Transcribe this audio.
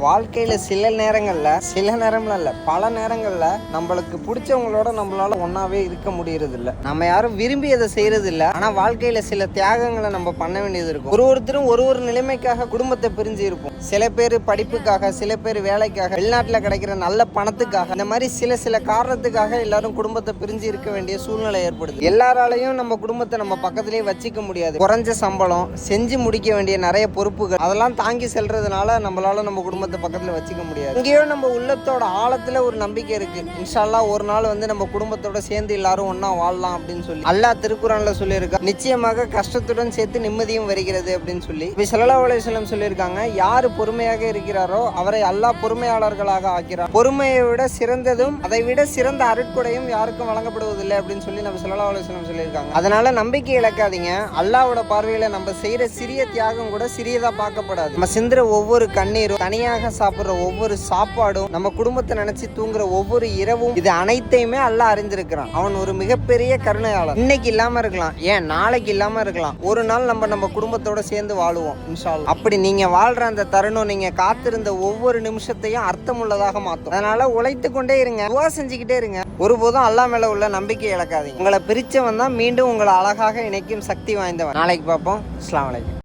வாழ்க்கையில சில நேரங்கள்ல இல்ல பல நேரங்கள்ல நம்மளுக்கு பிடிச்சவங்களோட நம்மளால ஒன்னாவே இருக்க முடியறது இல்ல. நம்ம யாரும் விரும்பியதை செய்யறது இல்ல. ஆனா வாழ்க்கையில சில தியாகங்களை நம்ம பண்ண வேண்டியது இருக்கும். ஒருத்தரும் ஒரு நிலைமைக்காக குடும்பத்தை பிரிஞ்சு இருப்போம். சில பேர் படிப்புக்காக, சில பேர் வேலைக்காக, வெளிநாட்டுல கிடைக்கிற நல்ல பணத்துக்காக, இந்த மாதிரி சில காரணத்துக்காக எல்லாரும் குடும்பத்தை பிரிஞ்சு இருக்க வேண்டிய சூழ்நிலை ஏற்படுது. எல்லாராலையும் நம்ம குடும்பத்தை நம்ம பக்கத்திலேயே வச்சுக்க முடியாது. குறைஞ்ச சம்பளம், செஞ்சு முடிக்க வேண்டிய நிறைய பொறுப்புகள், அதெல்லாம் தாங்கி செல்றதுனால நம்மளால நம்ம குடும்பத்தை பக்கத்துல வச்சுக்க முடியாது. இங்கேயோ நம்ம உள்ளத்தோட ஆழத்துல ஒரு நம்பிக்கை இருக்கு. இன்ஷா அல்லாஹ் ஒரு நாள் நம்ம குடும்பத்தோட சேர்ந்து எல்லாரும் ஒன்னா வாழலாம் அப்படின்னு சொல்லி அல்லாஹ் திருக்குறான்ல சொல்லியிருக்கா. நிச்சயமாக கஷ்டத்துடன் சேர்த்து நிம்மதியும் வருகிறது அப்படின்னு சொல்லி ஸல்லல்லாஹு அலைஹி வஸல்லம் சொல்லியிருக்காங்க. யாரு பொறுமையாக இருக்கிறாரோ அவரை அல்லாஹ் பொறுமையாளர்களாக ஆக்கிறார். பொறுமையை விட சிறந்ததும் அதை விட சிறந்த அருட்கொடையும் யாருக்கும் வழங்கப்படுவதில்லை அப்படின்னு சொல்லி நம்ம ஸல்லல்லாஹு அலைஹி வஸல்லம் சொல்லியிருக்காங்க. அதனால நம்பிக்கை இழக்காதீங்க. அல்லாஹ்வோட பார்வையில நம்ம செய்யற சிறிய தியாகம் கூட சிறியதா பார்க்கப்படாது. நம்ம சிந்துற ஒவ்வொரு கண்ணீரும், தனியாக சாப்பிடுற ஒவ்வொரு சாப்பாடும், நம்ம குடும்பத்தை நினைச்சு தூங்குற ஒவ்வொரு இரவும், இது அனைத்தையுமே அல்லாஹ் அறிந்திருக்கிறான். அவன் ஒரு மிகப்பெரிய கருணையாளர். இன்னைக்கு இல்லாம இருக்கலாம், ஏன் நாளைக்கு இல்லாம இருக்கலாம். ஒரு நாள் நம்ம குடும்பத்தோட சேர்ந்து வாழுவோம் இன்ஷா அல்லாஹ். அப்படி நீங்க வாழ்ற அந்த தருணம், நீங்க காத்திருந்த ஒவ்வொரு நிமிஷத்தையும் அர்த்தமுள்ளதாக மாற்றும். அதனால உழைத்து கொண்டே இருங்க, துஆ செஞ்சுக்கிட்டே இருங்க. ஒருபோதும் அல்லாஹ் மேல உள்ள நம்பிக்கை இழக்காதீங்க. உங்களை பிரிச்சவன் தான் மீண்டும் உங்களை அழகாக இணைக்கும் சக்தி வாய்ந்தவன். நாளைக்கு பார்ப்போம். அஸ்ஸலாமு அலைக்கும்.